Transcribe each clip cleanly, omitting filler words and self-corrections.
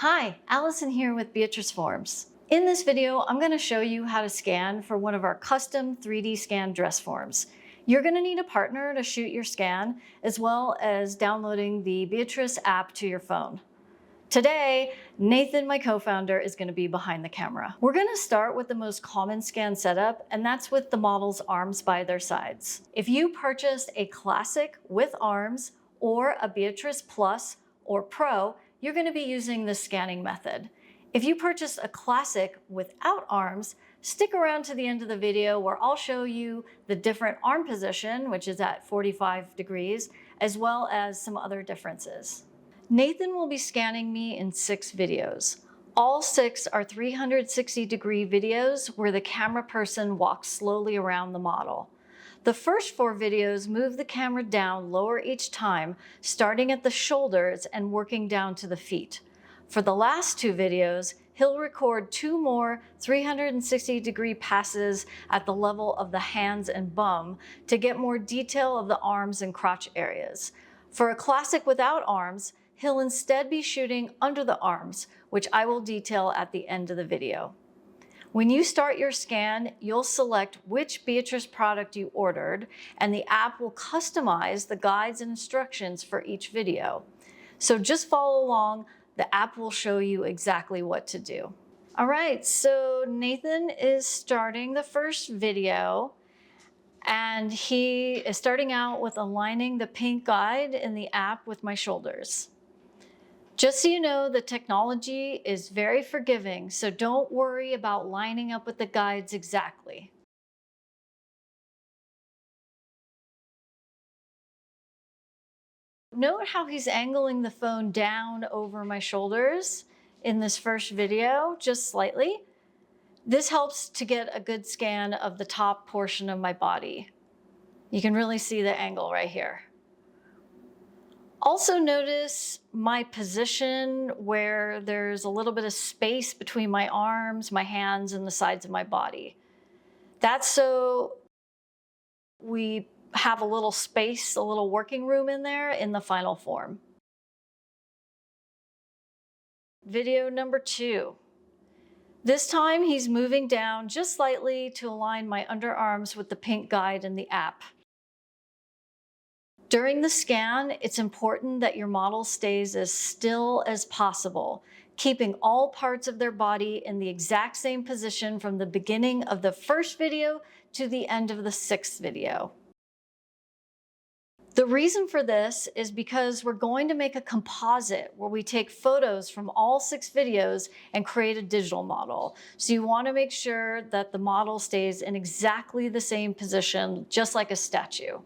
Hi, Alison here with Beatrice Forms. In this video, I'm going to show you how to scan for one of our custom 3D scan dress forms. You're going to need a partner to shoot your scan, as well as downloading the Beatrice app to your phone. Today, Nathan, my co-founder, is going to be behind the camera. We're going to start with the most common scan setup, and that's with the model's arms by their sides. If you purchased a Classic with arms or a Beatrice Plus or Pro, you're going to be using the scanning method. If you purchased a Classic without arms, stick around to the end of the video where I'll show you the different arm position, which is at 45 degrees, as well as some other differences. Nathan will be scanning me in 6 videos. All 6 are 360-degree videos where the camera person walks slowly around the model. The first 4 videos move the camera down lower each time, starting at the shoulders and working down to the feet. For the last 2 videos, he'll record 2 more 360-degree passes at the level of the hands and bum to get more detail of the arms and crotch areas. For a Classic without arms, he'll instead be shooting under the arms, which I will detail at the end of the video. When you start your scan, you'll select which Beatrice product you ordered, and the app will customize the guides and instructions for each video. So just follow along, the app will show you exactly what to do. All right, so Nathan is starting the first video, and he is starting out with aligning the pink guide in the app with my shoulders. Just so you know, the technology is very forgiving, so don't worry about lining up with the guides exactly. Note how he's angling the phone down over my shoulders in this first video, just slightly. This helps to get a good scan of the top portion of my body. You can really see the angle right here. Also notice my position where there's a little bit of space between my arms, my hands, and the sides of my body. That's so we have a little space, a little working room in there in the final form. Video number 2. This time he's moving down just slightly to align my underarms with the pink guide in the app. During the scan, it's important that your model stays as still as possible, keeping all parts of their body in the exact same position from the beginning of the first video to the end of the 6th video. The reason for this is because we're going to make a composite where we take photos from all 6 videos and create a digital model. So you want to make sure that the model stays in exactly the same position, just like a statue.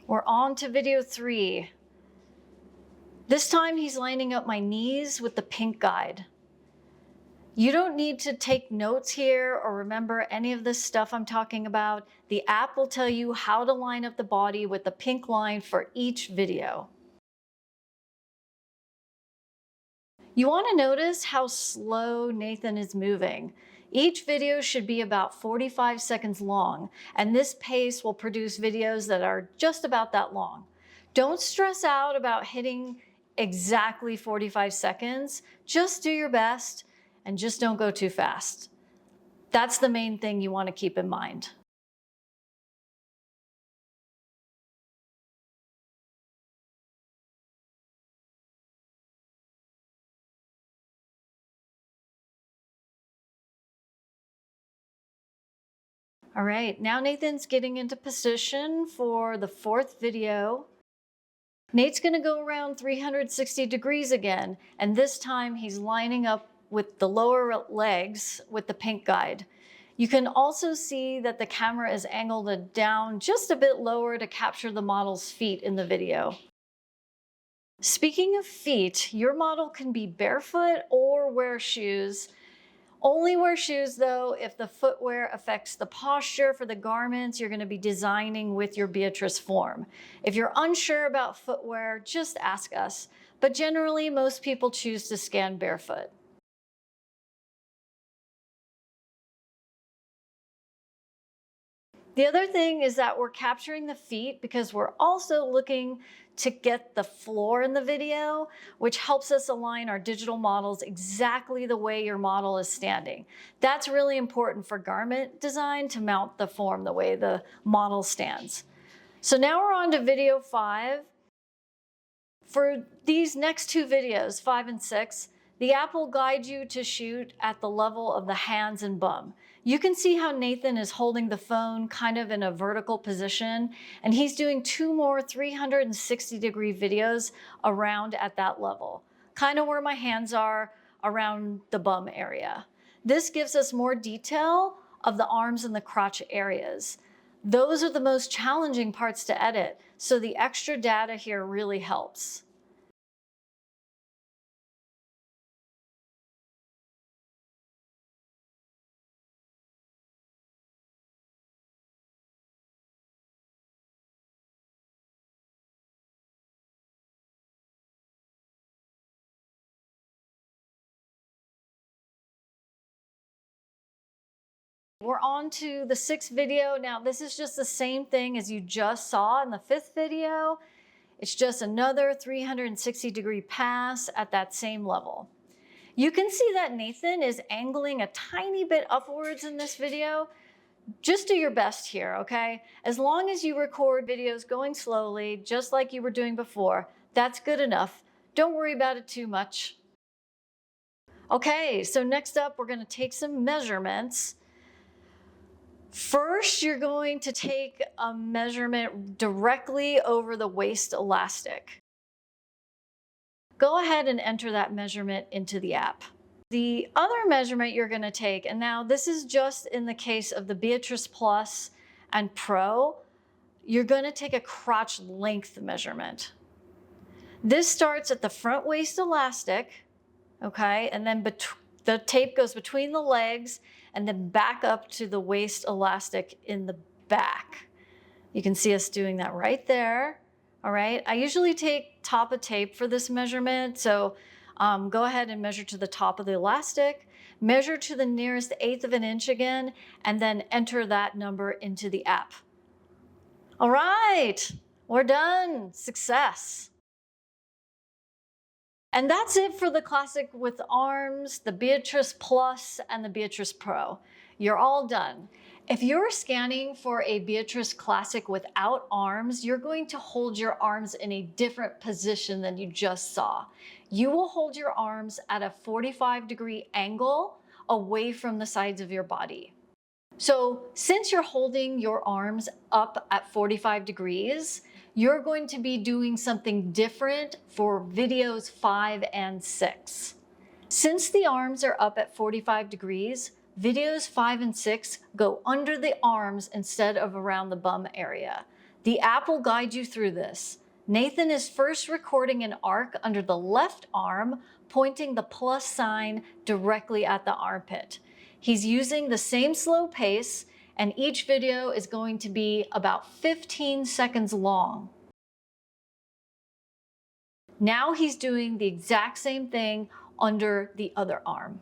We're on to video 3. This time he's lining up my knees with the pink guide. You don't need to take notes here or remember any of this stuff I'm talking about. The app will tell you how to line up the body with the pink line for each video. You want to notice how slow Nathan is moving. Each video should be about 45 seconds long, and this pace will produce videos that are just about that long. Don't stress out about hitting exactly 45 seconds. Just do your best and just don't go too fast. That's the main thing you want to keep in mind. All right, now Nathan's getting into position for the 4th video. Nate's gonna go around 360 degrees again, and this time he's lining up with the lower legs with the pink guide. You can also see that the camera is angled down just a bit lower to capture the model's feet in the video. Speaking of feet, your model can be barefoot or wear shoes, Only wear shoes though if the footwear affects the posture for the garments you're going to be designing with your Beatrice form. If you're unsure about footwear, just ask us. But generally, most people choose to scan barefoot. The other thing is that we're capturing the feet because we're also looking to get the floor in the video, which helps us align our digital models exactly the way your model is standing. That's really important for garment design, to mount the form the way the model stands. So now we're on to video 5. For these next 2 videos, 5 and 6, the app will guide you to shoot at the level of the hands and bum. You can see how Nathan is holding the phone kind of in a vertical position, and he's doing 2 more 360-degree videos around at that level, kind of where my hands are around the bum area. This gives us more detail of the arms and the crotch areas. Those are the most challenging parts to edit, so the extra data here really helps. We're on to the 6th video. Now, this is just the same thing as you just saw in the 5th video. It's just another 360-degree pass at that same level. You can see that Nathan is angling a tiny bit upwards in this video. Just do your best here, okay? As long as you record videos going slowly, just like you were doing before, that's good enough. Don't worry about it too much. Okay, so next up, we're gonna take some measurements. First, you're going to take a measurement directly over the waist elastic. Go ahead and enter that measurement into the app. The other measurement you're going to take, and now this is just in the case of the Beatrice Plus and Pro, you're going to take a crotch length measurement. This starts at the front waist elastic, okay, and then the tape goes between the legs and then back up to the waist elastic in the back. You can see us doing that right there. All right, I usually take top of tape for this measurement, so go ahead and measure to the top of the elastic, measure to the nearest 1/8 of an inch again, and then enter that number into the app. All right, we're done. Success. And that's it for the Classic with arms, the Beatrice Plus, and the Beatrice Pro. You're all done. If you're scanning for a Beatrice Classic without arms, you're going to hold your arms in a different position than you just saw. You will hold your arms at a 45-degree angle away from the sides of your body. So since you're holding your arms up at 45 degrees, you're going to be doing something different for videos 5 and 6. Since the arms are up at 45 degrees, videos 5 and 6 go under the arms instead of around the bum area. The app will guide you through this. Nathan is first recording an arc under the left arm, pointing the plus sign directly at the armpit. He's using the same slow pace, and each video is going to be about 15 seconds long. Now he's doing the exact same thing under the other arm.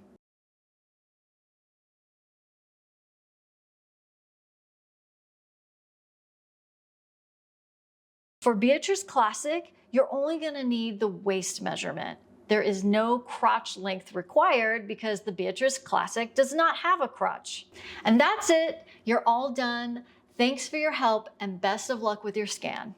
For Beatrice Classic, you're only going to need the waist measurement. There is no crotch length required because the Beatrice Classic does not have a crotch. And that's it. You're all done. Thanks for your help and best of luck with your scan.